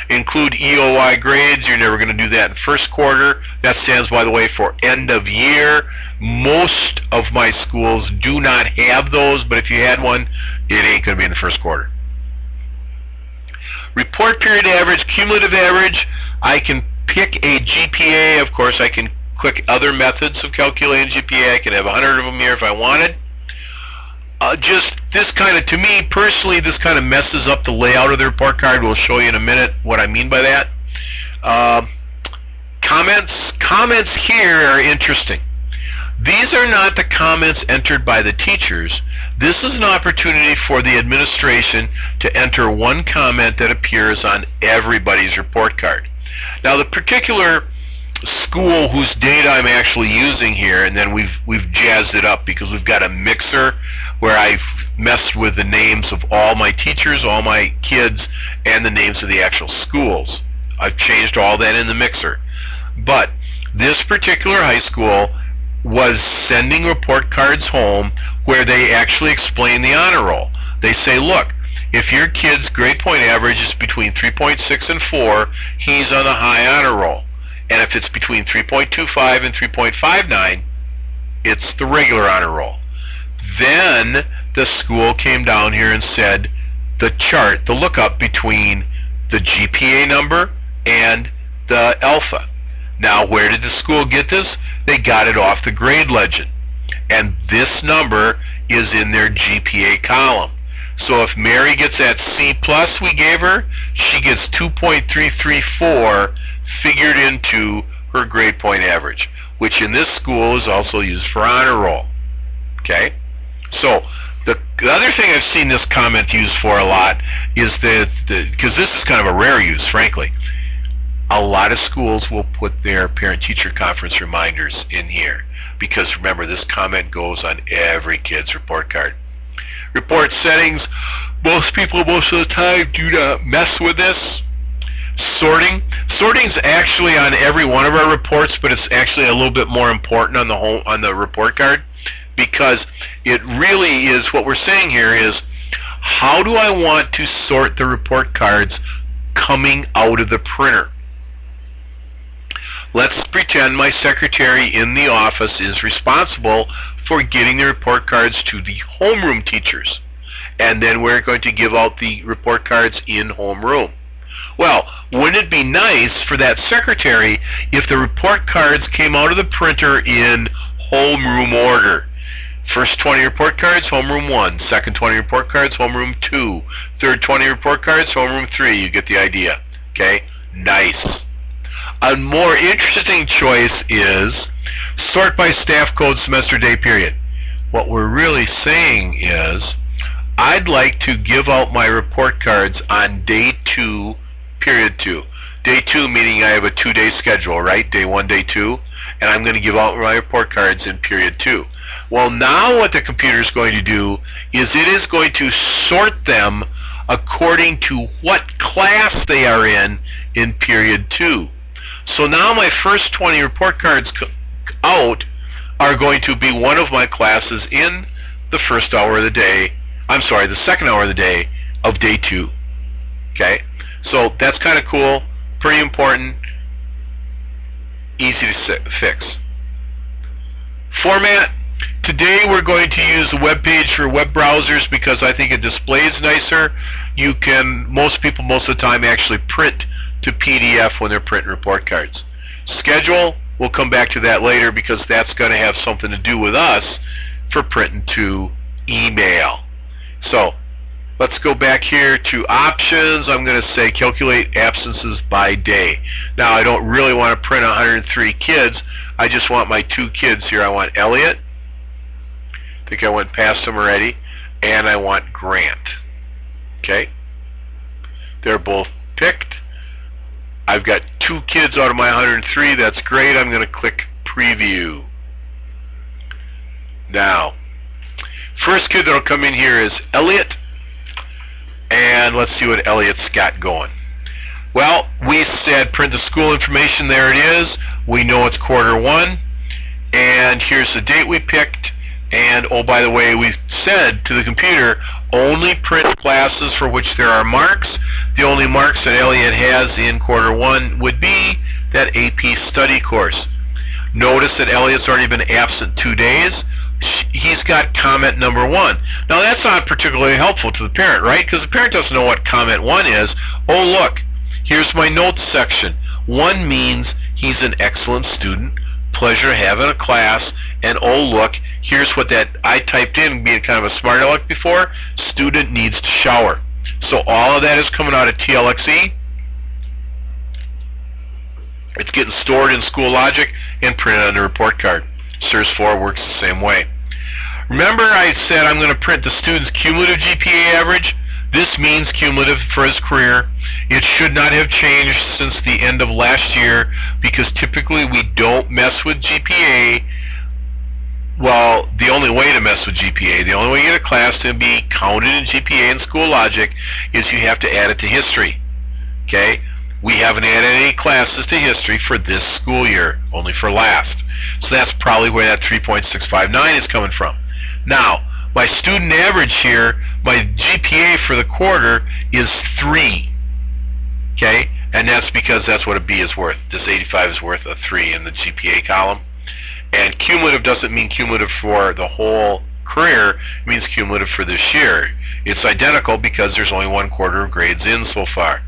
Speaker 1: Include EOY grades. You're never going to do that in first quarter. That stands, by the way, for end of year. Most of my schools do not have those, but if you had one, it ain't going to be in the first quarter. Report period average, cumulative average. I can pick a GPA. Of course, I can click other methods of calculating GPA. I can have 100 of them here if I wanted. Just this kind of, to me personally, this kind of messes up the layout of the report card. We'll show you in a minute what I mean by that. Comments here are interesting. These are not the comments entered by the teachers. This is an opportunity for the administration to enter one comment that appears on everybody's report card. Now, the particular school whose data I'm actually using here, and then we've jazzed it up because we've got a mixer where I've messed with the names of all my teachers, all my kids, and the names of the actual schools. I've changed all that in the mixer. But this particular high school was sending report cards home where they actually explain the honor roll. They say, look, if your kid's grade point average is between 3.6 and 4, he's on the high honor roll. And if it's between 3.25 and 3.59, it's the regular honor roll. Then the school came down here and said the chart, the lookup between the GPA number and the alpha. Now, where did the school get this? They got it off the grade legend. And this number is in their GPA column. So if Mary gets that C+ we gave her, she gets 2.334 figured into her grade point average, which in this school is also used for honor roll. Okay? So the other thing I've seen this comment used for a lot is that, because this is kind of a rare use, frankly, a lot of schools will put their parent-teacher conference reminders in here, because remember, this comment goes on every kid's report card. Report settings, most people most of the time do not mess with this. Sorting. Sorting's actually on every one of our reports, but it's actually a little bit more important on the report card, because it really is, what we're saying here is, how do I want to sort the report cards coming out of the printer? Let's pretend my secretary in the office is responsible for getting the report cards to the homeroom teachers, and then we're going to give out the report cards in homeroom. Well, wouldn't it be nice for that secretary if the report cards came out of the printer in homeroom order? First 20 report cards, homeroom 1. Second 20 report cards, homeroom 2. Third 20 report cards, homeroom 3. You get the idea. Okay? Nice. A more interesting choice is sort by staff code, semester, day, period. What we're really saying is, I'd like to give out my report cards on day 2, period 2. Day 2 meaning I have a 2-day schedule, right? Day 1, day 2. And I'm going to give out my report cards in period 2. Well, now what the computer is going to do is it is going to sort them according to what class they are in period 2. So now my first 20 report cards out are going to be one of my classes in the first hour of the day, the second hour of the day of day 2. Okay? So that's kind of cool, pretty important, easy to fix. Format. Today we're going to use the web page for web browsers because I think it displays nicer. You can, most people most of the time actually print to PDF when they're printing report cards. Schedule, we'll come back to that later because that's going to have something to do with us for printing to email. So let's go back here to options. I'm going to say calculate absences by day. Now I don't really want to print 103 kids. I just want my 2 kids here. I want Elliot. I think I went past them already. And I want Grant. Okay? They're both picked. I've got 2 kids out of my 103. That's great. I'm going to click preview. Now, first kid that will come in here is Elliot. And let's see what Elliot's got going. Well, we said print the school information. There it is. We know it's quarter 1. And here's the date we picked. And, oh, by the way, we said to the computer, only print classes for which there are marks. The only marks that Elliot has in quarter 1 would be that AP study course. Notice that Elliot's already been absent 2 days. He's got comment number 1. Now, that's not particularly helpful to the parent, right? Because the parent doesn't know what comment 1 is. Oh, look, here's my notes section. 1 means he's an excellent student. Pleasure having a class, and oh look, here's what that I typed in, being kind of a smart aleck before, student needs to shower. So all of that is coming out of TeacherLogic. It's getting stored in TeacherLogic and printed on the report card. SIRS 4 works the same way. Remember I said I'm going to print the student's cumulative GPA average? This means cumulative for his career. It should not have changed since the end of last year because typically we don't mess with GPA. Well, the only way to mess with GPA, the only way to get a class to be counted in GPA in TeacherLogic is you have to add it to history. Okay? We haven't added any classes to history for this school year, only for last. So that's probably where that 3.659 is coming from. Now, my student average here, my GPA for the quarter is 3. Okay? And that's because that's what a B is worth. This 85 is worth a 3 in the GPA column. And cumulative doesn't mean cumulative for the whole career. It means cumulative for this year. It's identical because there's only 1 quarter of grades in so far.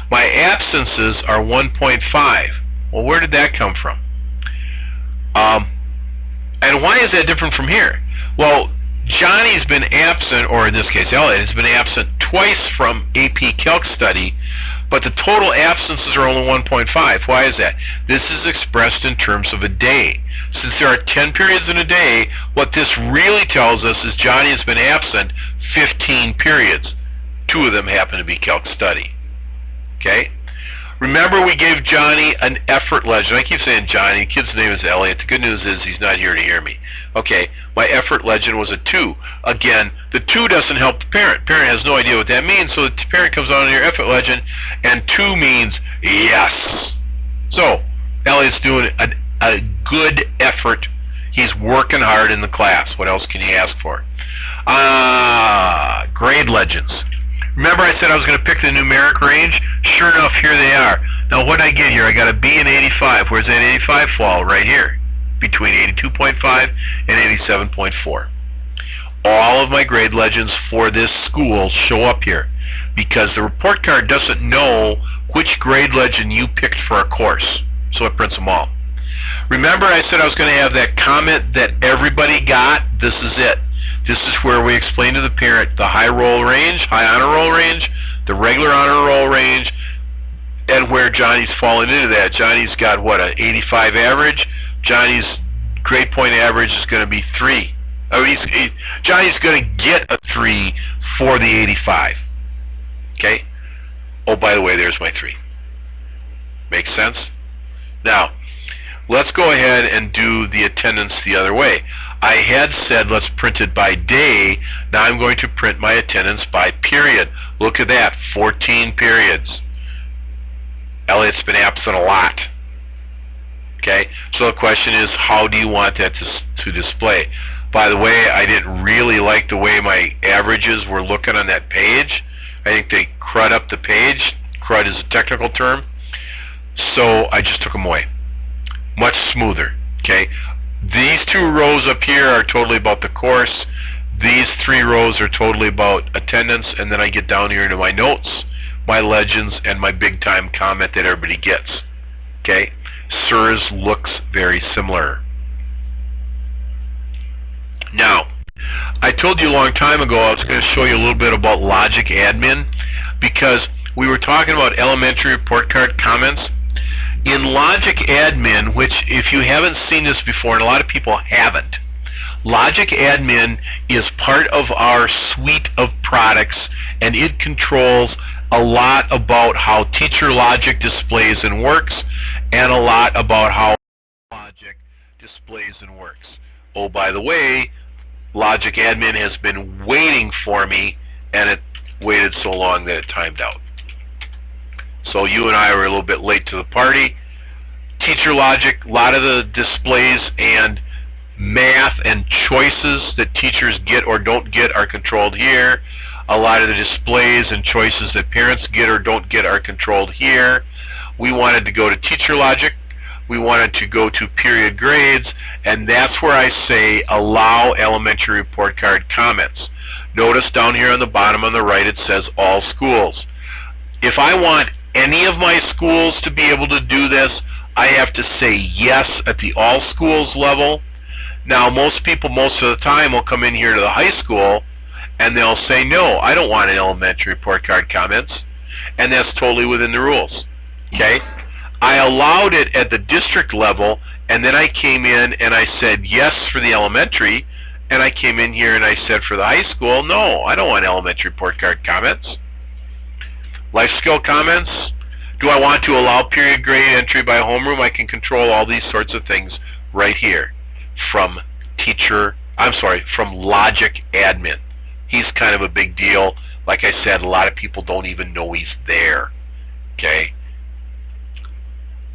Speaker 1: My absences are 1.5. Well, where did that come from? And why is that different from here? Well, Johnny's been absent, or in this case Elliot has been absent twice from AP Calc study, but the total absences are only 1.5. Why is that? This is expressed in terms of a day. Since there are 10 periods in a day, what this really tells us is Johnny has been absent 15 periods. 2 of them happen to be Calc study. Okay? Remember we gave Johnny an effort legend. I keep saying Johnny. The kid's name is Elliot. The good news is he's not here to hear me. Okay, my effort legend was a 2. Again, the 2 doesn't help the parent. Parent has no idea what that means, so the parent comes on your effort legend, and 2 means yes. So, Elliot's doing a good effort. He's working hard in the class. What else can you ask for? Grade legends. Remember I said I was going to pick the numeric range? Sure enough, here they are. Now what did I get here? I got a B and 85. Where's that 85 fall? Right here. Between 82.5 and 87.4. All of my grade legends for this school show up here because the report card doesn't know which grade legend you picked for a course. So it prints them all. Remember I said I was going to have that comment that everybody got? This is it. This is where we explain to the parent the high roll range, high honor roll range, the regular honor roll range, and where Johnny's falling into that. Johnny's got, what, an 85 average? Johnny's grade point average is going to be 3. Johnny's going to get a 3 for the 85. Okay? Oh, by the way, there's my 3. Makes sense? Now, let's go ahead and do the attendance the other way. I had said let's print it by day. Now I'm going to print my attendance by period. Look at that, 14 periods. Elliot's been absent a lot. Okay, so the question is, how do you want that to display? By the way, I didn't really like the way my averages were looking on that page. I think they crud up the page. Crud is a technical term. So I just took them away. Much smoother. Okay, these 2 rows up here are totally about the course. These 3 rows are totally about attendance, and then I get down here into my notes, my legends, and my big time comment that everybody gets. Okay, SIRS looks very similar. Now, I told you a long time ago I was going to show you a little bit about logic admin because we were talking about elementary report card comments. In Logic Admin, which if you haven't seen this before, and a lot of people haven't, Logic Admin is part of our suite of products, and it controls a lot about how TeacherLogic displays and works, and a lot about how Logic displays and works. Oh, by the way, Logic Admin has been waiting for me, and it waited so long that it timed out. So you and I were a little bit late to the party. TeacherLogic, a lot of the displays and math and choices that teachers get or don't get are controlled here. A lot of the displays and choices that parents get or don't get are controlled here. We wanted to go to TeacherLogic. We wanted to go to period grades, and that's where I say allow elementary report card comments. Notice down here on the bottom on the right it says all schools. If I want any of my schools to be able to do this, I have to say yes at the all schools level. Now most people most of the time will come in here to the high school and they'll say no, I don't want an elementary report card comments, and that's totally within the rules. Okay? I allowed it at the district level, and then I came in and I said yes for the elementary, and I came in here and I said for the high school, no, I don't want elementary report card comments. Life skill comments, do I want to allow period grade entry by homeroom? I can control all these sorts of things right here from from Logic Admin. He's kind of a big deal. Like I said, a lot of people don't even know he's there. Okay?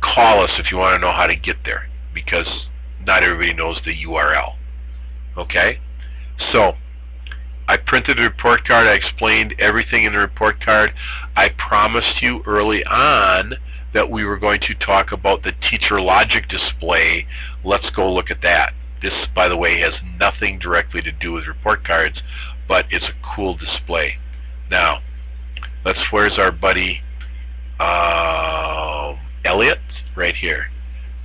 Speaker 1: Call us if you want to know how to get there, because not everybody knows the URL. Okay? So, I printed the report card. I explained everything in the report card. I promised you early on that we were going to talk about the TeacherLogic display. Let's go look at that. This, by the way, has nothing directly to do with report cards, but it's a cool display. Now, where's our buddy Elliot? Right here.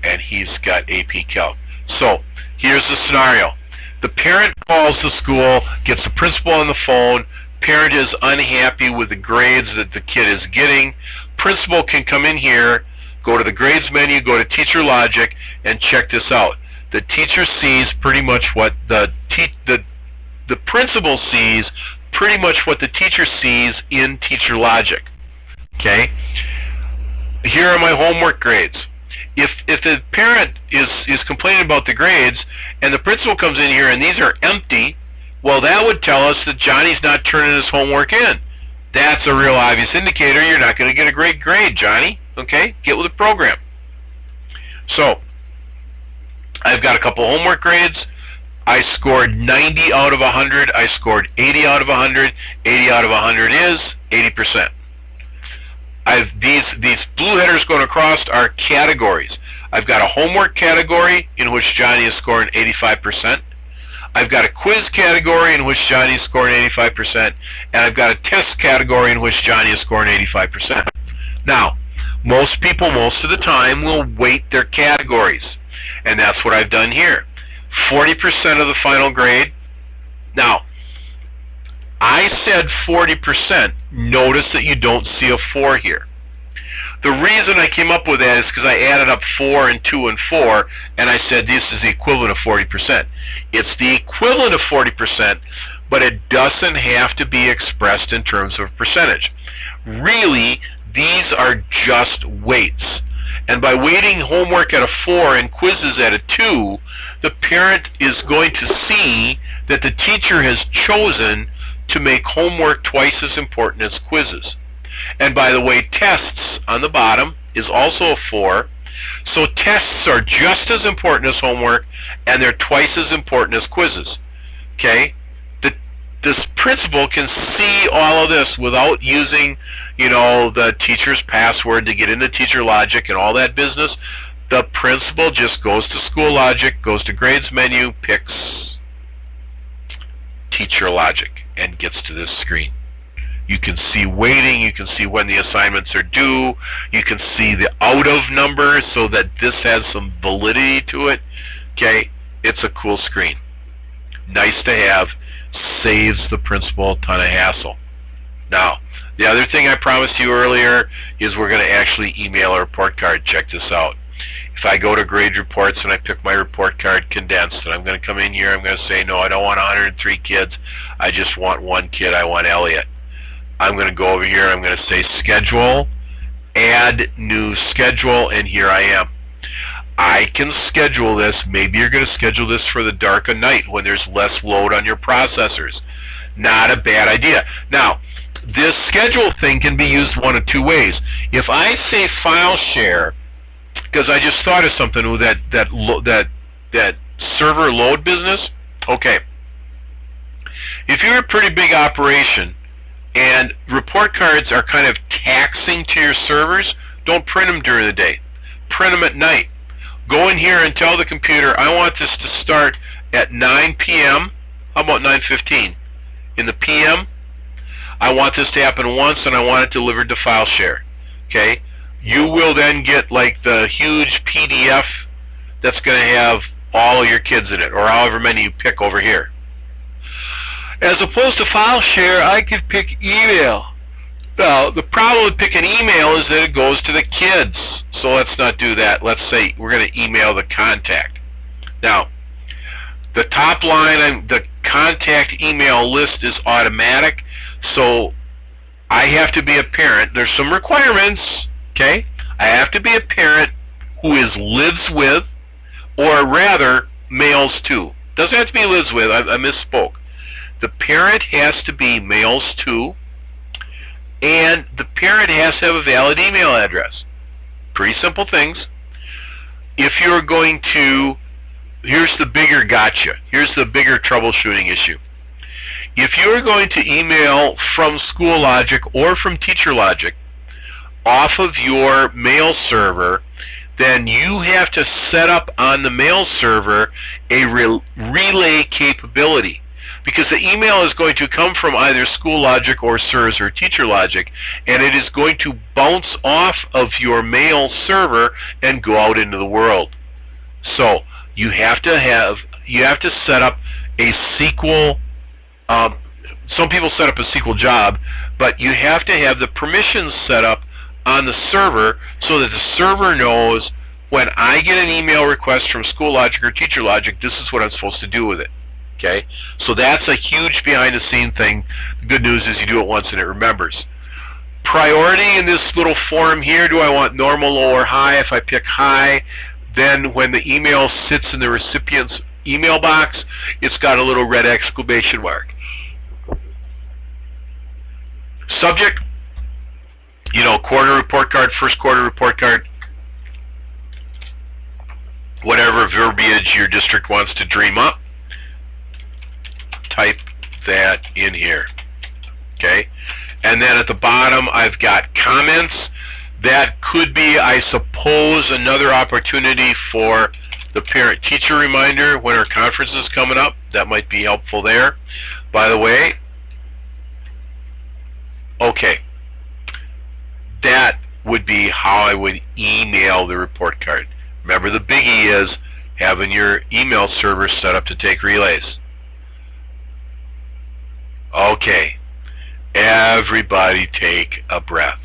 Speaker 1: And he's got AP Calc. So, here's the scenario. The parent calls the school, gets the principal on the phone. Parent is unhappy with the grades that the kid is getting. Principal can come in here, go to the grades menu, go to TeacherLogic, and check this out. The teacher sees pretty much what the principal sees pretty much what the teacher sees in TeacherLogic. Okay? Here are my homework grades. If the parent is complaining about the grades and the principal comes in here and these are empty, well, that would tell us that Johnny's not turning his homework in. That's a real obvious indicator you're not going to get a great grade, Johnny. Okay? Get with the program. So I've got a couple homework grades. I scored 90 out of 100. I scored 80 out of 100. 80 out of 100 is 80%. These blue headers going across are categories. I've got a homework category in which Johnny is scoring 85%. I've got a quiz category in which Johnny is scoring 85%. And I've got a test category in which Johnny is scoring 85%. Now, most people, most of the time, will weight their categories. And that's what I've done here. 40% of the final grade. Now, I said 40%. Notice that you don't see a 4 here. The reason I came up with that is because I added up 4 and 2 and 4, and I said this is the equivalent of 40%. It's the equivalent of 40%, but it doesn't have to be expressed in terms of percentage. Really, these are just weights. And by weighting homework at a 4 and quizzes at a 2, the parent is going to see that the teacher has chosen to make homework twice as important as quizzes. And by the way, tests on the bottom is also a 4. So tests are just as important as homework, and they're twice as important as quizzes. Okay? This principal can see all of this without using, the teacher's password to get into TeacherLogic and all that business. The principal just goes to SchoolLogic, goes to Grades menu, picks TeacherLogic, and gets to this screen. You can see weighting, you can see when the assignments are due, you can see the out of number so that this has some validity to it. Okay, it's a cool screen. Nice to have, saves the principal a ton of hassle. Now, the other thing I promised you earlier is we're going to actually email a report card. Check this out. If I go to grade reports and I pick my report card condensed, and I'm going to come in here, I'm going to say, no, I don't want 103 kids, I just want one kid, I want Elliot. I'm going to go over here, I'm going to say schedule, add new schedule, and here I am. I can schedule this. Maybe you're going to schedule this for the dark of night when there's less load on your processors. Not a bad idea. Now, this schedule thing can be used one of two ways. If I say file share, because I just thought of something with that server load business. Okay. If you're a pretty big operation and report cards are kind of taxing to your servers, don't print them during the day. Print them at night. Go in here and tell the computer, I want this to start at 9 p.m. How about 9:15? In the p.m., I want this to happen once, and I want it delivered to file share. Okay? You will then get like the huge PDF that's going to have all your kids in it, or however many you pick over here. As opposed to file share, I could pick email. Now, the problem with picking email is that it goes to the kids. So let's not do that. Let's say we're going to email the contact. Now, the top line, the contact email list is automatic. So I have to be a parent. There's some requirements. Okay? I have to be a parent who lives with, or rather, males to. Doesn't have to be lives with. I misspoke. The parent has to be males to, and the parent has to have a valid email address. Pretty simple things. If you're going to, here's the bigger gotcha. Here's the bigger troubleshooting issue. If you're going to email from SchoolLogic or from TeacherLogic off of your mail server, then you have to set up on the mail server a relay capability. Because the email is going to come from either SchoolLogic or SIRS or TeacherLogic, and it is going to bounce off of your mail server and go out into the world. So you have to set up a SQL. Some people set up a SQL job, but you have to have the permissions set up on the server so that the server knows when I get an email request from SchoolLogic or TeacherLogic, this is what I'm supposed to do with it. Okay, so that's a huge behind-the-scene thing. The good news is you do it once and it remembers. Priority in this little form here, do I want normal, low, or high? If I pick high, then when the email sits in the recipient's email box, it's got a little red exclamation mark. Subject, quarter report card, first quarter report card. whatever verbiage your district wants to dream up, type that in here. Okay? And then at the bottom, I've got comments. That could be, I suppose, another opportunity for the parent-teacher reminder when our conference is coming up. That might be helpful there. By the way, okay, that would be how I would email the report card. Remember, the biggie is having your email server set up to take relays. Okay, everybody take a breath.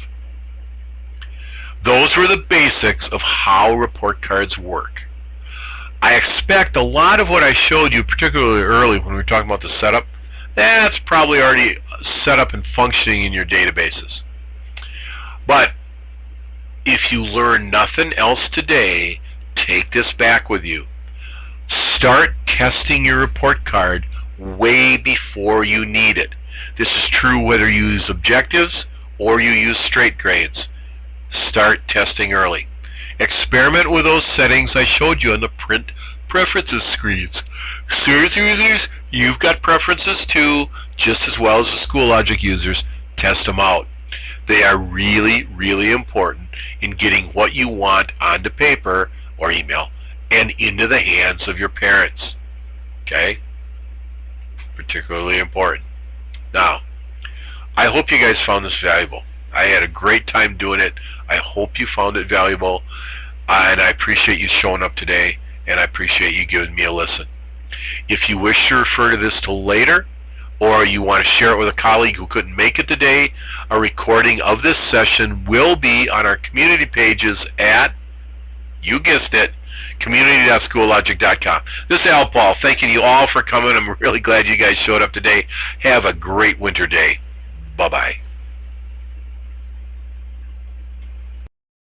Speaker 1: Those were the basics of how report cards work. I expect a lot of what I showed you, particularly early when we were talking about the setup, that's probably already set up and functioning in your databases. But if you learn nothing else today, take this back with you. Start testing your report card way before you need it. This is true whether you use objectives or you use straight grades. Start testing early. Experiment with those settings I showed you on the print preferences screens. Serious users, you've got preferences too, just as well as the TeacherLogic users. Test them out. They are really, really important in getting what you want onto paper or email and into the hands of your parents. Okay? Particularly important. Now, I hope you guys found this valuable. I had a great time doing it. I hope you found it valuable, and I appreciate you showing up today, and I appreciate you giving me a listen. If you wish to refer to this till later, or you want to share it with a colleague who couldn't make it today, a recording of this session will be on our community pages at, you guessed it, community.schoollogic.com. This is Al Paul, thanking you all for coming. I'm really glad you guys showed up today. Have a great winter day. Bye-bye.